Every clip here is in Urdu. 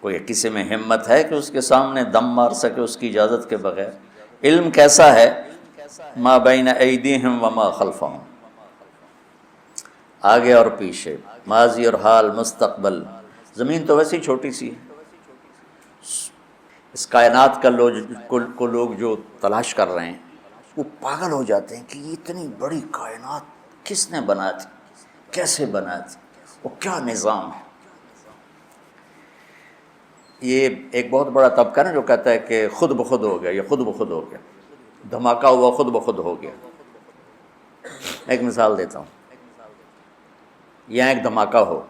کوئی کسی میں ہمت ہے کہ اس کے سامنے دم مار سکے اس کی اجازت کے بغیر؟ علم کیسا ہے؟ ما بین ایدیہم وما خلفہم، آگے اور پیچھے، ماضی اور حال، مستقبل۔ زمین تو ویسے ہی چھوٹی سی ہے، اس کائنات کا کو لوگ جو تلاش کر رہے ہیں وہ پاگل ہو جاتے ہیں کہ یہ اتنی بڑی کائنات کس نے بنا تھی، کیسے بنا تھی، وہ کیا نظام ہے۔ یہ ایک بہت بڑا طبقہ نا جو کہتا ہے کہ خود بخود ہو گیا، یہ خود بخود ہو گیا، دھماکہ ہوا خود بخود ہو گیا۔ ایک مثال دیتا ہوں، یہاں ایک دھماکہ ہو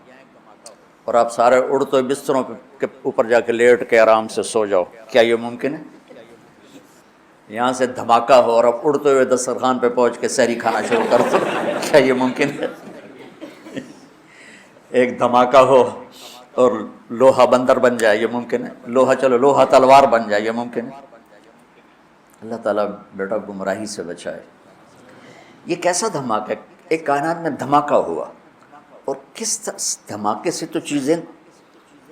اور آپ سارے اڑتے ہوئے بستروں کے اوپر جا کے لیٹ کے آرام سے سو جاؤ، کیا یہ ممکن ہے؟ یہاں سے دھماکہ ہو اور آپ اڑتے ہوئے دسترخوان پہ پہنچ کے سحری کھانا شروع کر دو، کیا یہ ممکن ہے؟ ایک دھماکہ ہو اور لوہا بندر بن جائے، یہ ممکن ہے؟ لوہا تلوار بن جائے، یہ ممکن ہے؟ اللہ تعالیٰ بیٹا گمراہی سے بچائے۔ یہ کیسا دھماکہ ہے؟ ایک کائنات میں دھماکہ ہوا، اور کس دھماکے سے تو چیزیں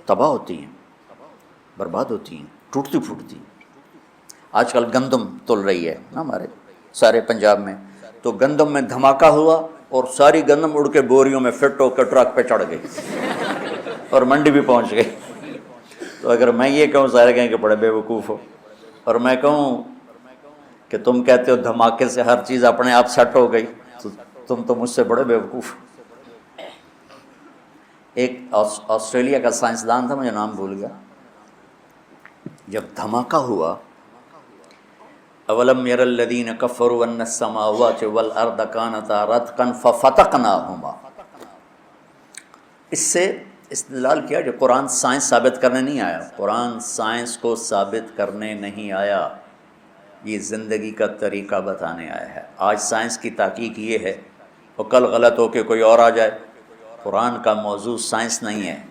تباہ ہوتی ہیں، برباد ہوتی ہیں، ٹوٹتی پھوٹتی ہیں۔ آج کل گندم تل رہی ہے نا ہمارے سارے پنجاب میں، تو گندم میں دھماکہ ہوا اور ساری گندم اڑ کے بوریوں میں فٹ ہو کے ٹرک پہ چڑھ گئی اور منڈی بھی پہنچ گئی۔ تو اگر میں یہ کہوں سارے کہیں کہ بڑے بے وقوف ہو، اور میں کہوں کہ تم کہتے ہو دھماکے سے ہر چیز اپنے آپ سیٹ ہو گئی، تو تم تو مجھ سے بڑے بے وقوف ہو۔ ایک آسٹریلیا کا سائنسدان تھا، مجھے نام بھول گیا، جب دھماکہ ہوا، اولم یر الذین کفروا ان السماوات والارض کانتا رتقا ففتقناہما، اس سے استدلال کیا جو قرآن سائنس ثابت کرنے نہیں آیا، قرآن سائنس کو ثابت کرنے نہیں آیا، یہ زندگی کا طریقہ بتانے آیا ہے۔ آج سائنس کی تحقیق یہ ہے، اور کل غلط ہو کے کوئی اور آ جائے، قرآن کا موضوع سائنس نہیں ہے۔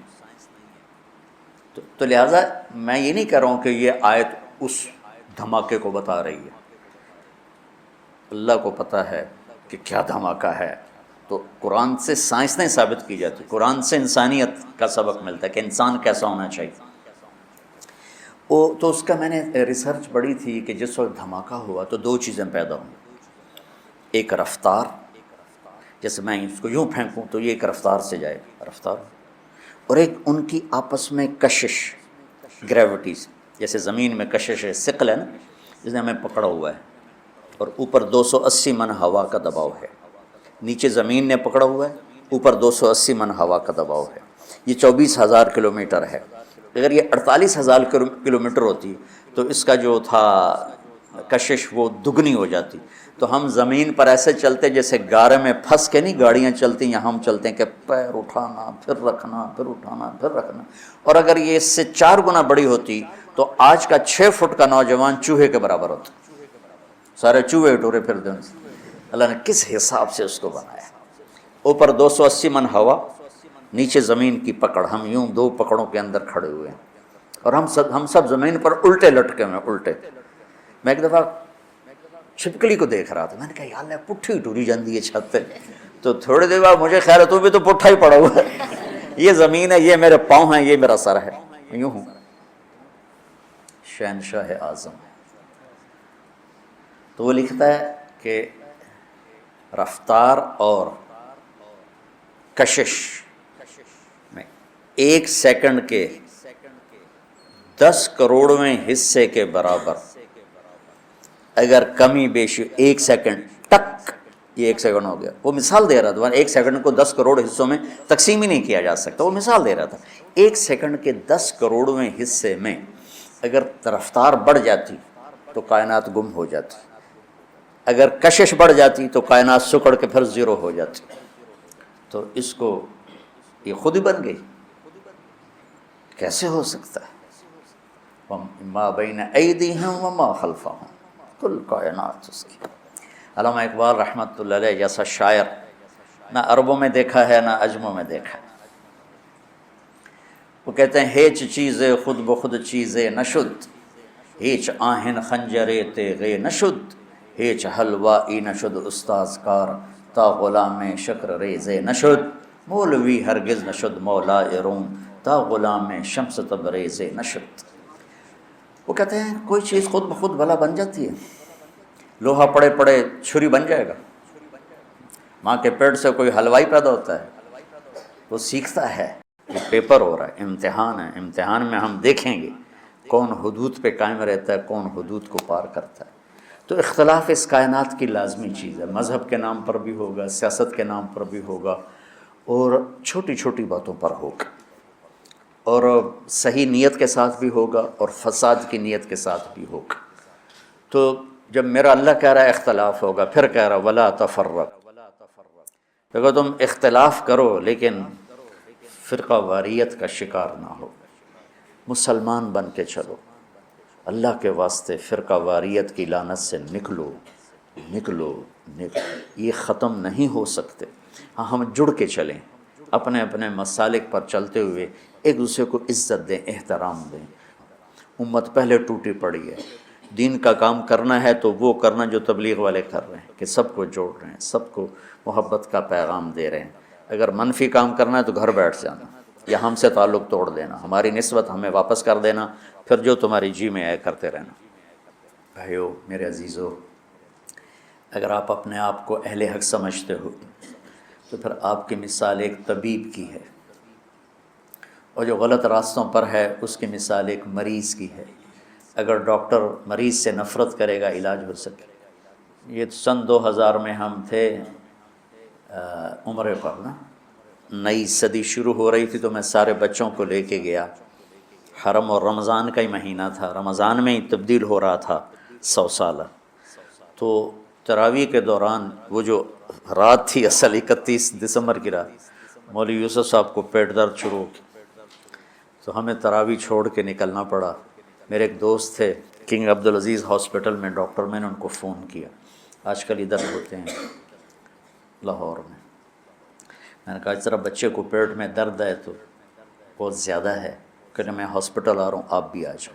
تو لہٰذا میں یہ نہیں کہہ رہا ہوں کہ یہ آیت اس دھماکے کو بتا رہی ہے، اللہ کو پتہ ہے کہ کیا دھماکہ ہے۔ تو قرآن سے سائنس نہیں ثابت کی جاتی، قرآن سے انسانیت کا سبق ملتا ہے کہ انسان کیسا ہونا چاہیے۔ تو اس کا میں نے ریسرچ پڑھی تھی کہ جس وقت دھماکہ ہوا تو دو چیزیں پیدا ہوں، ایک رفتار، جیسے میں اس کو یوں پھینکوں تو یہ ایک رفتار سے جائے رفتار، اور ایک ان کی آپس میں کشش، گریوٹیز، جیسے زمین میں کشش ہے، ثقل ہے نا، جس نے ہمیں پکڑا ہوا ہے، اور اوپر 280 من ہوا کا دباؤ ہے، نیچے زمین نے پکڑا ہوا ہے، اوپر 280 من ہوا کا دباؤ ہے، یہ 24,000 کلومیٹر ہے۔ اگر یہ 48,000 کلومیٹر ہوتی تو اس کا جو تھا کشش وہ دگنی ہو جاتی۔ تو ہم زمین پر ایسے چلتے جیسے گارے میں پھنس کے نہیں گاڑیاں چلتی ہیں، ہم چلتے ہیں کہ پیر اٹھانا پھر رکھنا، پھر اٹھانا پھر رکھنا، اور اگر یہ اس سے 4 گنا بڑی ہوتی تو آج کا 6 فٹ کا نوجوان چوہے کے برابر ہوتا، سارے چوہے ٹورے پھرتے ہیں۔ اللہ نے کس حساب سے اس کو بنایا، اوپر 280 من ہوا، نیچے زمین کی پکڑ، ہم یوں 2 پکڑوں کے اندر کھڑے ہوئے ہیں، اور ہم سب زمین پر الٹے لٹکے ہوئے، الٹے۔ میں ایک دفعہ چھپکلی کو دیکھ رہا تھا، میں نے کہا یا اللہ پٹھی ٹوری جاندی ہے چھت پہ، تو تھوڑی دیر بعد مجھے خیال ہے تو بھی تو پٹھا ہی پڑا ہوا ہے، یہ زمین ہے، یہ میرے پاؤں ہیں، یہ میرا سر ہے، یوں ہوں۔ شہنشاہ اعظم، تو وہ لکھتا ہے کہ رفتار اور کشش میں 1 سیکنڈ کے 10 کروڑویں حصے کے برابر اگر کمی بیشی، 1 سیکنڈ ٹک، یہ 1 سیکنڈ ہو گیا۔ وہ مثال دے رہا تھا، 1 سیکنڈ کو 10 کروڑ حصوں میں تقسیم ہی نہیں کیا جا سکتا، وہ مثال دے رہا تھا۔ 1 سیکنڈ کے 10 کروڑویں حصے میں اگر رفتار بڑھ جاتی تو کائنات گم ہو جاتی، اگر کشش بڑھ جاتی تو کائنات سکڑ کے پھر زیرو ہو جاتی۔ تو اس کو یہ خود ہی بن گئی، کیسے ہو سکتا ہے؟ ما بین ایدیہم وما خلفہم، کل کائنات اس کی۔ علامہ اقبال رحمۃ اللہ علیہ جیسا شاعر نہ عربوں میں دیکھا ہے نہ عجموں میں دیکھا ہے۔ وہ کہتے ہیں ہیچ چیزے خود بخود چیزے نشد، ہیچ آہن خنجرے تیغے نشد، ہیچ حلوائی نشد استاذ کار، تا غلام شکر ریزے نشد، مولوی ہرگز نشد مولا روم، تا غلام شمس تبریز نشت. وہ کہتے ہیں کوئی چیز خود بخود بھلا بن جاتی ہے؟ لوہا پڑے پڑے چھری بن جائے گا؟ ماں کے پیٹ سے کوئی حلوائی پیدا ہوتا ہے؟ وہ سیکھتا ہے. یہ پیپر ہو رہا ہے، امتحان ہے. امتحان میں ہم دیکھیں گے کون حدود پہ قائم رہتا ہے، کون حدود کو پار کرتا ہے. تو اختلاف اس کائنات کی لازمی چیز ہے. مذہب کے نام پر بھی ہوگا، سیاست کے نام پر بھی ہوگا، اور چھوٹی چھوٹی باتوں پر ہوگا، اور صحیح نیت کے ساتھ بھی ہوگا اور فساد کی نیت کے ساتھ بھی ہوگا. تو جب میرا اللہ کہہ رہا ہے اختلاف ہوگا، پھر کہہ رہا ولا تفرق. دیکھو تم اختلاف کرو لیکن فرقہ واریت کا شکار نہ ہو، مسلمان بن کے چلو. اللہ کے واسطے فرقہ واریت کی لعنت سے نکلو نکلو نکلو. یہ ختم نہیں ہو سکتے. ہاں ہم جڑ کے چلیں، اپنے اپنے مسالک پر چلتے ہوئے ایک دوسرے کو عزت دیں، احترام دیں. امت پہلے ٹوٹی پڑی ہے. دین کا کام کرنا ہے تو وہ کرنا جو تبلیغ والے کر رہے ہیں، کہ سب کو جوڑ رہے ہیں، سب کو محبت کا پیغام دے رہے ہیں. اگر منفی کام کرنا ہے تو گھر بیٹھ جانا، یا ہم سے تعلق توڑ دینا، ہماری نسبت ہمیں واپس کر دینا، پھر جو تمہاری جی میں آئے کرتے رہنا. بھائیو میرے عزیزو، اگر آپ اپنے آپ کو اہل حق سمجھتے ہو تو پھر آپ کی مثال ایک طبیب کی ہے، اور جو غلط راستوں پر ہے اس کی مثال ایک مریض کی ہے. اگر ڈاکٹر مریض سے نفرت کرے گا علاج ہو سکے. یہ سن 2000 میں ہم تھے عمرے پر نا، نئی صدی شروع ہو رہی تھی، تو میں سارے بچوں کو لے کے گیا حرم، اور رمضان کا ہی مہینہ تھا، رمضان میں ہی تبدیل ہو رہا تھا 100 سالہ. تو تراویح کے دوران وہ جو رات تھی اصل 31 دسمبر کی رات، مولوی یوسف صاحب کو پیٹ درد شروع ہو گئی، تو ہمیں تراویح چھوڑ کے نکلنا پڑا. میرے ایک دوست تھے کنگ عبدالعزیز ہاسپٹل میں ڈاکٹر، میں نے ان کو فون کیا، آج کل ادھر ہوتے ہیں لاہور میں. میں نے کہا اس طرح بچے کو پیٹ میں درد ہے تو بہت زیادہ ہے، کہ میں ہاسپٹل آ رہا ہوں، آپ بھی آ جاؤ.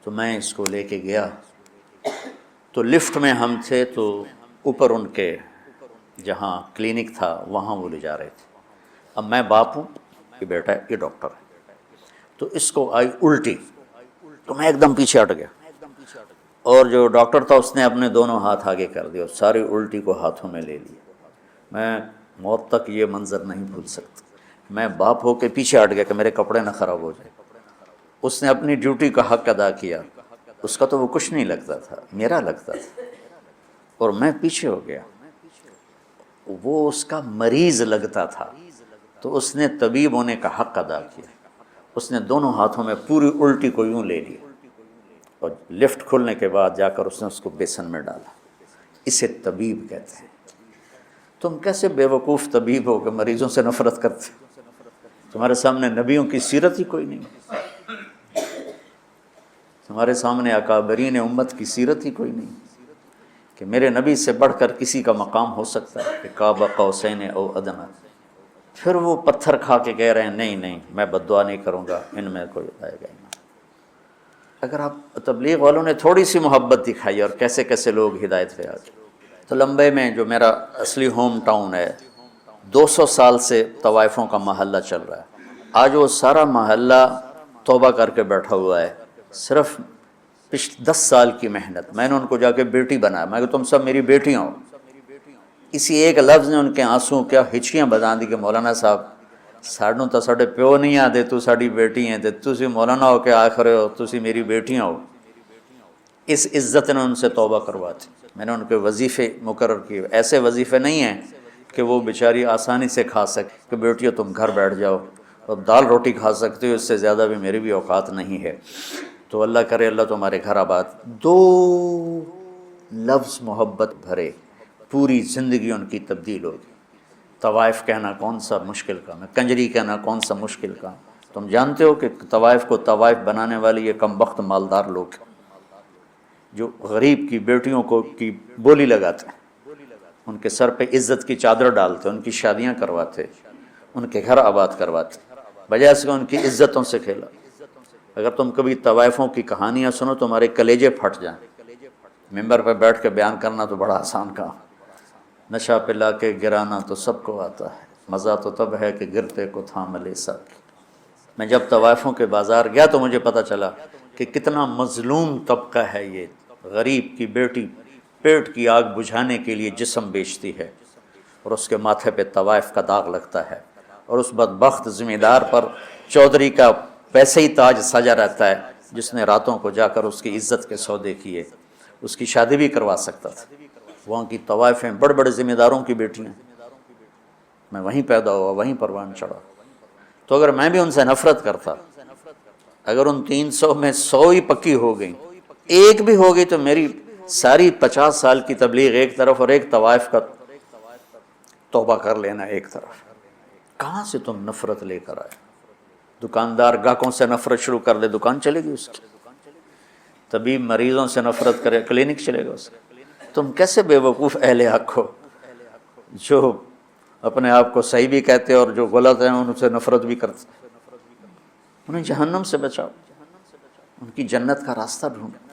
تو میں اس کو لے کے گیا. تو لفٹ میں ہم تھے، تو اوپر ان کے جہاں کلینک تھا وہاں وہ لے جا رہے تھے. اب میں باپ ہوں، یہ بیٹا ہے، یہ ڈاکٹر ہے. تو اس کو آئی الٹی، تو میں ایک دم پیچھے ہٹ گیا، اور جو ڈاکٹر تھا اس نے اپنے دونوں ہاتھ آگے کر دیے اور ساری الٹی کو ہاتھوں میں لے لی. میں موت تک یہ منظر نہیں بھول سکتا. میں باپ ہو کے پیچھے ہٹ گیا کہ میرے کپڑے نہ خراب ہو جائیں. اس نے اپنی ڈیوٹی کا حق ادا کیا. اس کا تو وہ کچھ نہیں لگتا تھا، میرا لگتا تھا، اور میں پیچھے ہو گیا. وہ اس کا مریض لگتا تھا، تو اس نے طبیب ہونے کا حق ادا کیا. اس نے دونوں ہاتھوں میں پوری الٹی کو یوں لے لی، اور لفٹ کھلنے کے بعد جا کر اس نے اس کو بیسن میں ڈالا. اسے طبیب کہتے ہیں. تم کیسے بے وقوف طبیب ہو کہ مریضوں سے نفرت کرتے؟ تمہارے سامنے نبیوں کی سیرت ہی کوئی نہیں، تمہارے سامنے اکابرین امت کی سیرت ہی کوئی نہیں، کہ میرے نبی سے بڑھ کر کسی کا مقام ہو سکتا ہے کہ قاب قوسین او ادنی. پھر وہ پتھر کھا کے کہہ رہے ہیں نہیں نہیں میں بد دعا نہیں کروں گا، ان میں کوئی آئے گا نہیں. اگر آپ تبلیغ والوں نے تھوڑی سی محبت دکھائی اور کیسے کیسے لوگ ہدایت پہ آ گئے. تو لمبے میں جو میرا اصلی ہوم ٹاؤن ہے، 200 سال سے طوائفوں کا محلہ چل رہا ہے. آج وہ سارا محلہ توبہ کر کے بیٹھا ہوا ہے. صرف 10 سال کی محنت، میں نے ان کو جا کے بیٹی بنایا. میں کہ تم سب میری بیٹیاں ہو. اسی ایک لفظ نے ان کے آنسوں کیا ہچکیاں بجا دی کہ مولانا صاحب ساڈوں تو ساڈے پیو نہیں آتے، تو ساڈی بیٹی ہیں، تے تسی مولانا ہو کے آخ رہے ہو تسی میری بیٹیاں ہو. اس عزت نے ان سے توبہ کرواتی. میں نے ان کے وظیفے مقرر کیے. ایسے وظیفے نہیں ہیں کہ وہ بیچاری آسانی سے کھا سکے، کہ بیٹیوں تم گھر بیٹھ جاؤ اور دال روٹی کھا سکتے ہو، اس سے زیادہ بھی میری بھی اوقات نہیں ہے. تو اللہ کرے اللہ تمہارے گھر آباد. 2 لفظ محبت بھرے، پوری زندگی ان کی تبدیل ہوگی. طوائف کہنا کون سا مشکل کام ہے، کنجری کہنا کون سا مشکل کام. تم جانتے ہو کہ طوائف کو طوائف بنانے والے یہ کم بخت مالدار لوگ ہیں، جو غریب کی بیٹیوں کو کی بولی لگاتے ہیں، ان کے سر پہ عزت کی چادر ڈالتے، ان کی شادیاں کرواتے، ان کے گھر آباد کرواتے، بجائے اس کے ان کی عزتوں سے کھیلا. اگر تم کبھی طوائفوں کی کہانیاں سنو تمہارے کلیجے پھٹ جائیں. ممبر پہ بیٹھ کے بیان کرنا تو بڑا آسان کام، نشہ پلا کے گرانا تو سب کو آتا ہے، مزہ تو تب ہے کہ گرتے کو تھام لے ساکی. میں جب طوائفوں کے بازار گیا تو مجھے پتہ چلا کہ کتنا مظلوم طبقہ ہے یہ، غریب کی بیٹی پیٹ کی آگ بجھانے کے لیے جسم بیچتی ہے اور اس کے ماتھے پہ طوائف کا داغ لگتا ہے، اور اس بدبخت ذمہ دار پر چودھری کا ویسے ہی تاج سجا رہتا ہے جس نے راتوں کو جا کر اس کی عزت کے سودے کیے، اس کی شادی بھی کروا سکتا تھا۔ وہاں کی طوائفیں بڑے بڑے ذمہ داروں کی بیٹیاں، میں وہیں پیدا ہوا، وہیں پروان چڑھا۔ تو اگر میں بھی ان سے نفرت کرتا، اگر ان 300 میں 100 ہی پکی ہو گئیں، ایک بھی ہو گئی، تو میری ساری 50 سال کی تبلیغ ایک طرف اور ایک طوائف کا توبہ کر لینا ایک طرف۔ کہاں سے تم نفرت لے کر آئے؟ دکاندار گاہکوں سے نفرت شروع کر دے، دکان چلے گی اس کی۔ طبیب مریضوں سے نفرت کرے، کلینک چلے گا اس کا۔ تم کیسے بے وقوف اہل حق ہو جو اپنے آپ کو صحیح بھی کہتے اور جو غلط ہیں ان سے نفرت بھی کرتے؟ انہیں جہنم سے بچاؤ، ان کی جنت کا راستہ ڈھونڈو۔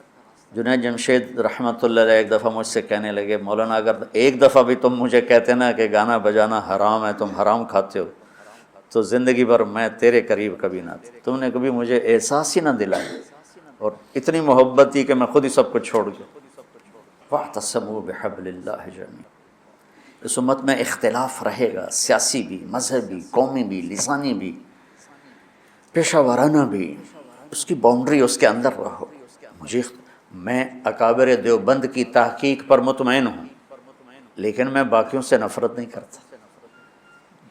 جنید جمشید رحمۃ اللہ علیہ ایک دفعہ مجھ سے کہنے لگے، مولانا اگر ایک دفعہ بھی تم مجھے کہتے نا کہ گانا بجانا حرام ہے، تم حرام کھاتے ہو، تو زندگی بھر میں تیرے قریب کبھی نہ تھی۔ تم نے کبھی مجھے احساس ہی نہ دلایا، اور اتنی محبت تھی کہ میں خود ہی سب کچھ چھوڑ گیا۔ وَاعْتَصِمُوا بِحَبْلِ اللَّهِ جَمِيعًا۔ اس امت میں اختلاف رہے گا، سیاسی بھی، مذہبی، قومی بھی، لسانی بھی، پیشہ ورانہ بھی، اس کی باؤنڈری، اس کے اندر رہو۔ میں اکابر دیوبند کی تحقیق پر مطمئن ہوں، لیکن میں باقیوں سے نفرت نہیں کرتا۔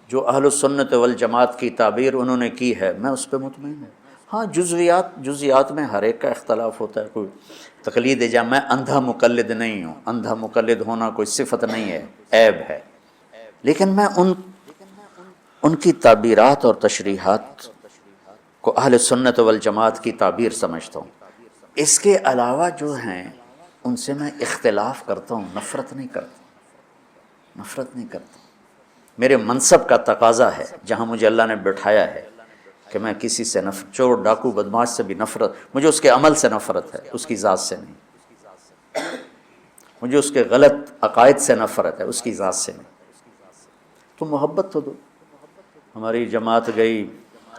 جو اہل السنت والجماعت کی تعبیر انہوں نے کی ہے، میں اس پہ مطمئن ہوں۔ ہاں جزویات میں ہر ایک کا اختلاف ہوتا ہے، کوئی تقلید جا، میں اندھا مقلد نہیں ہوں، اندھا مقلد ہونا کوئی صفت نہیں ہے، عیب ہے، لیکن میں ان کی تعبیرات اور تشریحات کو اہل سنت والجماعت کی تعبیر سمجھتا ہوں۔ اس کے علاوہ جو ہیں ان سے میں اختلاف کرتا ہوں، نفرت نہیں کرتا۔ میرے منصب کا تقاضا ہے، جہاں مجھے اللہ نے بٹھایا ہے، کہ میں کسی سے چور ڈاکو بدماش سے بھی نفرت، مجھے اس کے عمل سے نفرت ہے، اس کی ذات سے نہیں۔ مجھے اس کے غلط عقائد سے نفرت ہے، اس کی ذات سے نہیں۔ تو محبت تو دو۔ ہماری جماعت گئی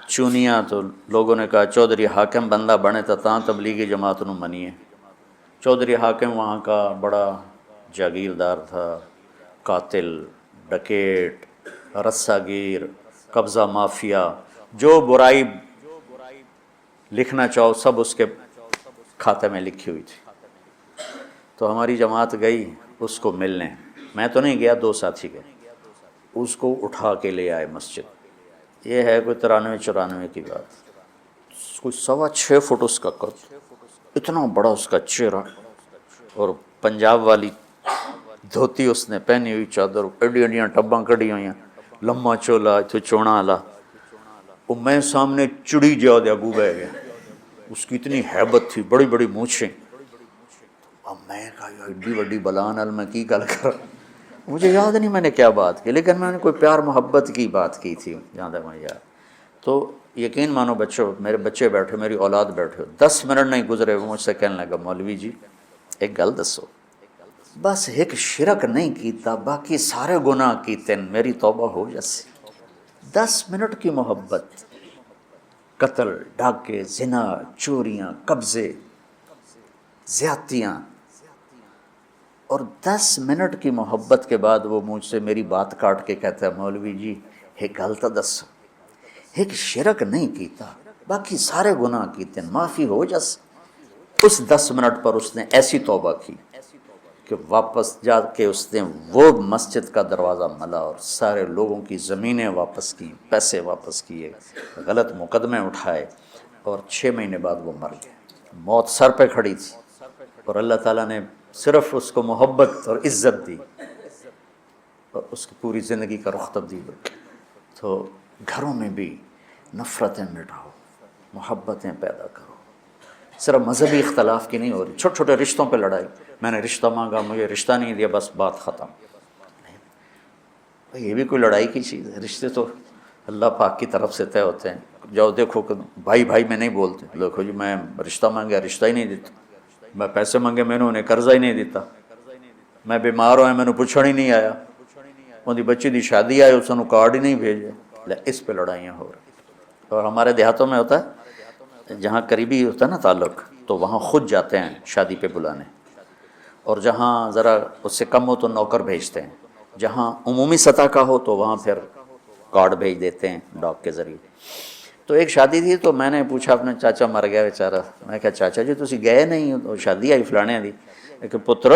چونیاں تو لوگوں نے کہا چودھری حاکم بندہ بنے تاں تبلیغی جماعت نو منیے۔ چودھری حاکم وہاں کا بڑا جاگیردار تھا، قاتل، ڈکیٹ، رسہ گیر، قبضہ مافیا، جو برائی لکھنا چاہو سب اس کے کھاتے میں لکھی ہوئی تھی۔ تو ہماری جماعت گئی اس کو ملنے، میں تو نہیں گیا، 2 ساتھی گئے، اس کو اٹھا کے لے آئے مسجد۔ یہ ہے کوئی 93-94 کی بات، کوئی 6.25 فٹ اس کا قد، اتنا بڑا اس کا چہرہ، اور پنجاب والی دھوتی اس نے پہنی ہوئی، چادر، ایڈیاں ٹباں کڑی ہوئی ہیں، لمبا چولا، اتھے چونا والا، وہ میں سامنے چڑی جا دیا گو بہ گیا، اس کی اتنی ہیبت تھی، بڑی بڑی مونچھیں۔ اب میں کہا ایڈی وڈی بلا نال میں کی گل کر، مجھے یاد نہیں میں نے کیا بات کی، لیکن میں نے کوئی پیار محبت کی بات کی تھی جہاں تک مجھے یاد۔ تو یقین مانو بچوں، میرے بچے بیٹھے، میری اولاد بیٹھے، 10 منٹ نہیں گزرے وہ مجھ سے کہنے لگا، مولوی جی ایک گل دسو، بس ایک شرک نہیں کیتا، باقی سارے گناہ کیتے، میری توبہ ہو جیسی۔ 10 منٹ کی محبت، قتل، ڈاکے، زنا، چوریاں، قبضے، زیادتیاں، اور 10 منٹ کی محبت کے بعد وہ مجھ سے میری بات کاٹ کے کہتا ہے، مولوی جی ایک گل تو دسو، ایک شرک نہیں کیتا، باقی سارے گناہ کیتے، معافی ہو جس۔ اس 10 منٹ پر اس نے ایسی توبہ کی کہ واپس جا کے اس نے وہ مسجد کا دروازہ ملا اور سارے لوگوں کی زمینیں واپس کی، پیسے واپس کیے، غلط مقدمے اٹھائے، اور 6 مہینے بعد وہ مر گئے۔ موت سر پہ کھڑی تھی، اور اللہ تعالیٰ نے صرف اس کو محبت اور عزت دی، اور اس کی پوری زندگی کا رخ تبدیل ہو گیا۔ تو گھروں میں بھی نفرتیں مٹاؤ، محبتیں پیدا کرو، صرف مذہبی اختلاف کی نہیں ہو رہی، چھوٹے چھوٹے رشتوں پہ لڑائی، میں نے رشتہ مانگا مجھے رشتہ نہیں دیا، بس بات ختم۔ یہ بھی کوئی لڑائی کی چیز ہے؟ رشتے تو اللہ پاک کی طرف سے طے ہوتے ہیں۔ جاؤ دیکھو کہ بھائی بھائی میں نہیں بولتے، دیکھو جی میں رشتہ مانگا رشتہ ہی نہیں دیتا، میں پیسے مانگے میں نے انہیں قرضہ ہی نہیں دیتا، میں بیمار ہوئے میں نے پوچھن ہی نہیں آیا، ان دی بچی دی شادی آئے اس نے کارڈ ہی نہیں بھیجے، اس پہ لڑائیاں ہو رہی۔ اور ہمارے دیہاتوں میں ہوتا ہے جہاں قریبی ہوتا ہے نا تعلق تو وہاں خود جاتے ہیں شادی پہ بلانے، اور جہاں ذرا اس سے کم ہو تو نوکر بھیجتے ہیں، جہاں عمومی سطح کا ہو تو وہاں پھر کارڈ بھیج دیتے ہیں ڈاک کے ذریعے۔ تو ایک شادی تھی تو میں نے پوچھا اپنے چاچا مر گیا بیچارہ، میں کہا چاچا جی تسی گئے نہیں، وہ شادی آئی فلانے دی کہ پتر